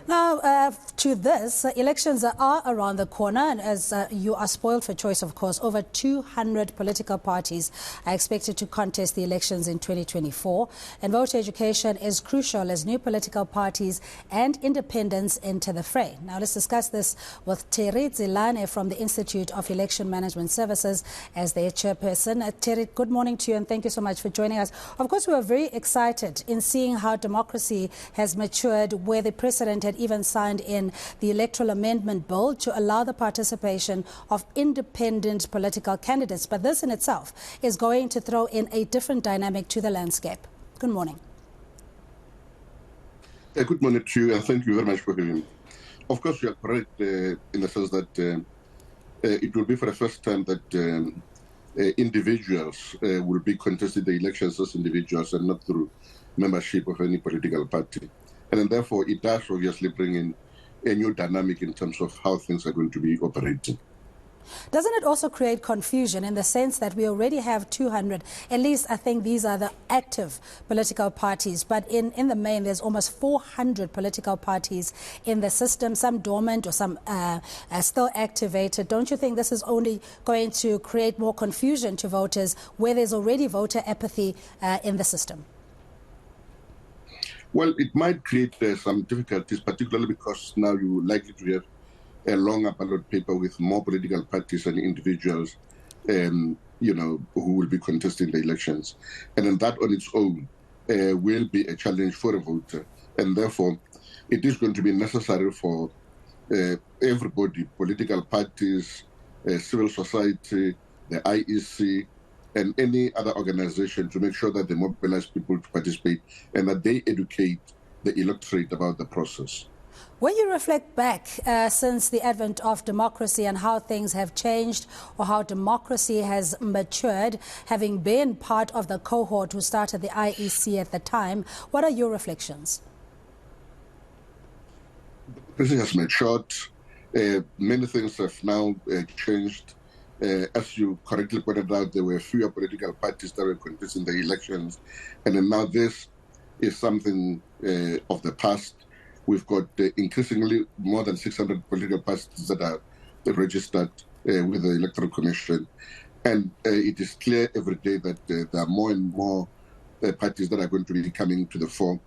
Now, to this, elections are around the corner, and as you are spoiled for choice, of course, over 200 political parties are expected to contest the elections in 2024. And voter education is crucial as new political parties and independents enter the fray. Now, let's discuss this with Terry Tselane from the Institute of Election Management Services as their chairperson. Terry, good morning to you, and thank you so much for joining us. Of course, we are very excited in seeing how democracy has matured, where the president had even signed in the electoral amendment bill to allow the participation of independent political candidates. But this in itself is going to throw in a different dynamic to the landscape. Good morning. Good morning to you, and thank you very much for having me. Of course, you are correct in the sense that it will be for the first time that individuals will be contesting the elections as individuals and not through membership of any political party. And then therefore, it does obviously bring in a new dynamic in terms of how things are going to be operating. Doesn't it also create confusion in the sense that we already have 200, at least I think these are the active political parties, but in the main there's almost 400 political parties in the system, some dormant or some still activated. Don't you think this is only going to create more confusion to voters where there's already voter apathy in the system? Well, it might create some difficulties, particularly because now you're likely to have a longer ballot paper with more political parties and individuals, who will be contesting the elections. And then that on its own will be a challenge for a voter. And therefore, it is going to be necessary for everybody, political parties, civil society, the IEC, and any other organization to make sure that they mobilize people to participate and that they educate the electorate about the process. When you reflect back since the advent of democracy and how things have changed or how democracy has matured, having been part of the cohort who started the IEC at the time, what are your reflections? Democracy has matured. Many things have now changed. As you correctly pointed out, there were fewer political parties that were contesting the elections. And then now this is something of the past. We've got increasingly more than 600 political parties that are registered with the Electoral Commission. And it is clear every day that there are more and more parties that are going to be coming to the fore.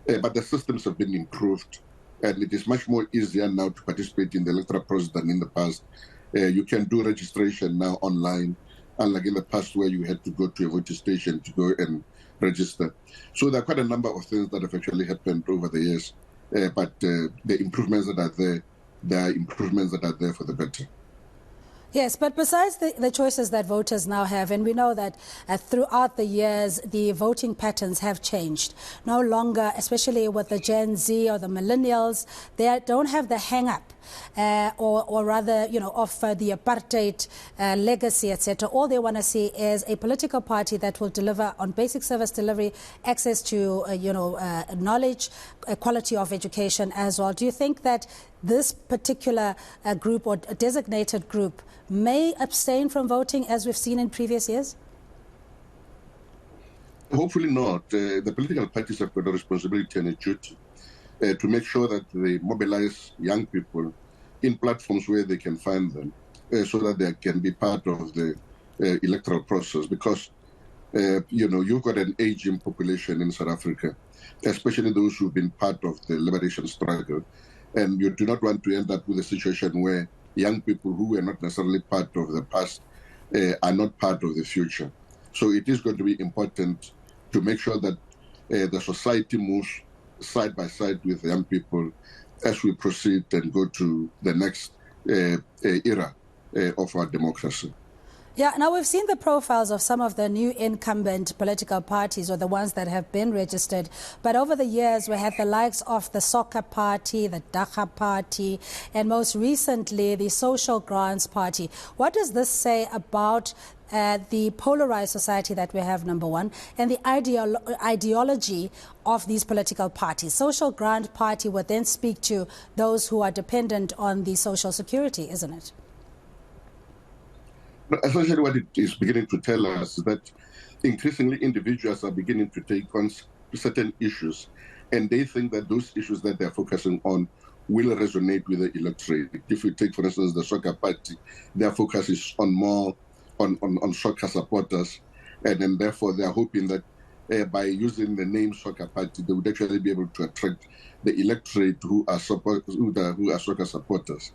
But the systems have been improved, and it is much more easier now to participate in the electoral process than in the past. You can do registration now online, unlike in the past where you had to go to a voting station to go and register. So there are quite a number of things that have actually happened over the years. But the improvements that are there, there are improvements that are there for the better. Yes, but besides the choices that voters now have, and we know that throughout the years, the voting patterns have changed. No longer, especially with the Gen Z or the millennials, they don't have the hang-up, or rather, of the apartheid legacy, etc. All they want to see is a political party that will deliver on basic service delivery, access to, knowledge, quality of education as well. Do you think that this particular group or designated group may abstain from voting as we've seen in previous years? Hopefully not. The political parties have got a responsibility and a duty to make sure that they mobilize young people in platforms where they can find them so that they can be part of the electoral process. Because, you've got an aging population in South Africa, especially those who've been part of the liberation struggle. And you do not want to end up with a situation where young people who were not necessarily part of the past are not part of the future. So it is going to be important to make sure that the society moves side by side with young people as we proceed and go to the next era of our democracy. Yeah, now we've seen the profiles of some of the new incumbent political parties or the ones that have been registered. But over the years, we had the likes of the Soccer Party, the Dacha Party, and most recently, the Social Grants Party. What does this say about the polarized society that we have, number one, and the ideology of these political parties? Social Grant Party would then speak to those who are dependent on the social security, isn't it? Essentially, what it is beginning to tell us is that increasingly individuals are beginning to take on certain issues, and they think that those issues that they're focusing on will resonate with the electorate. If you take, for instance, the Soccer Party, their focus is on more on soccer supporters, and then therefore they are hoping that by using the name Soccer Party, they would actually be able to attract the electorate who are soccer supporters.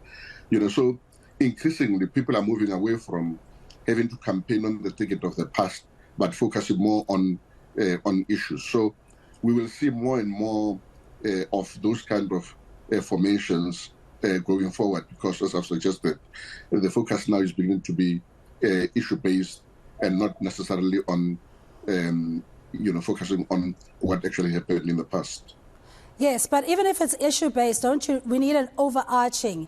So increasingly people are moving away from having to campaign on the ticket of the past, but focusing more on issues. So we will see more and more of those kind of formations going forward, because, as I've suggested, the focus now is beginning to be issue-based and not necessarily on, focusing on what actually happened in the past. Yes, but even if it's issue-based, we need an overarching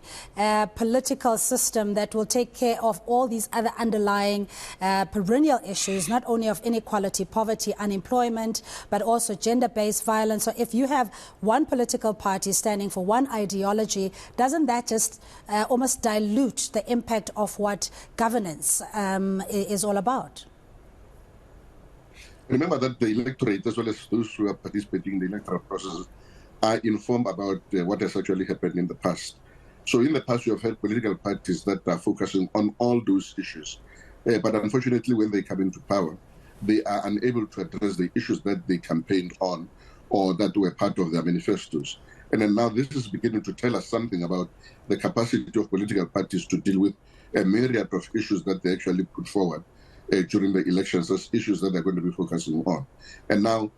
political system that will take care of all these other underlying perennial issues, not only of inequality, poverty, unemployment, but also gender-based violence. So if you have one political party standing for one ideology, doesn't that just almost dilute the impact of what governance is all about? Remember that the electorate, as well as those who are participating in the electoral process, are informed about what has actually happened in the past. So in the past, you have had political parties that are focusing on all those issues. But unfortunately, when they come into power, they are unable to address the issues that they campaigned on or that were part of their manifestos. And then now this is beginning to tell us something about the capacity of political parties to deal with a myriad of issues that they actually put forward during the elections as issues that they're going to be focusing on. And now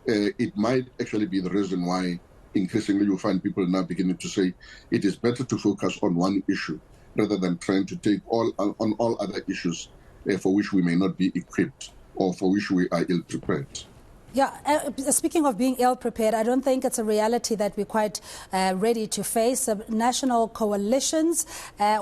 it might actually be the reason why increasingly you find people now beginning to say it is better to focus on one issue rather than trying to take on all other issues for which we may not be equipped or for which we are ill-prepared. Yeah, speaking of being ill-prepared, I don't think it's a reality that we're quite ready to face. National coalitions at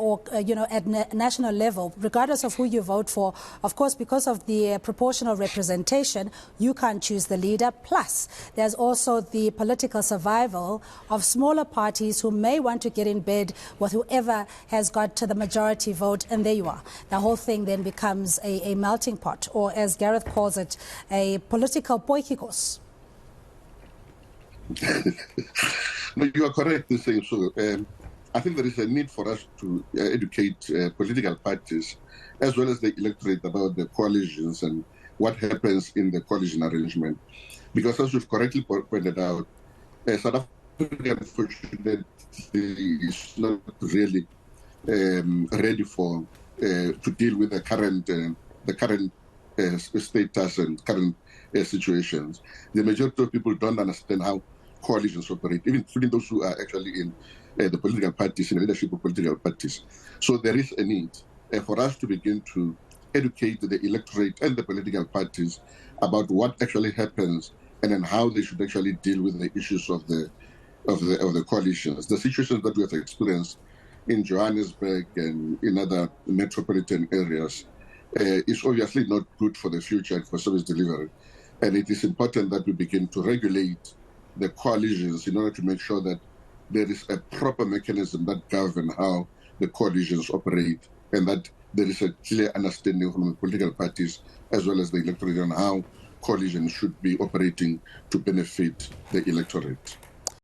national level, regardless of who you vote for, of course, because of the proportional representation, you can't choose the leader. Plus, there's also the political survival of smaller parties who may want to get in bed with whoever has got to the majority vote, and there you are. The whole thing then becomes a melting pot, or as Gareth calls it, a political poikikos. No, you are correct in saying so. I think there is a need for us to educate political parties as well as the electorate about the coalitions and what happens in the coalition arrangement. Because as you've correctly pointed out, South Africa, unfortunately, is not really ready to deal with the current status and current situations. The majority of people don't understand how coalitions operate, including those who are actually in the political parties, in the leadership of political parties. So there is a need for us to begin to educate the electorate and the political parties about what actually happens and then how they should actually deal with the issues of the coalitions. The situations that we have experienced in Johannesburg and in other metropolitan areas is obviously not good for the future for service delivery. And it is important that we begin to regulate the coalitions in order to make sure that there is a proper mechanism that governs how the coalitions operate, and that there is a clear understanding from the political parties as well as the electorate on how coalitions should be operating to benefit the electorate.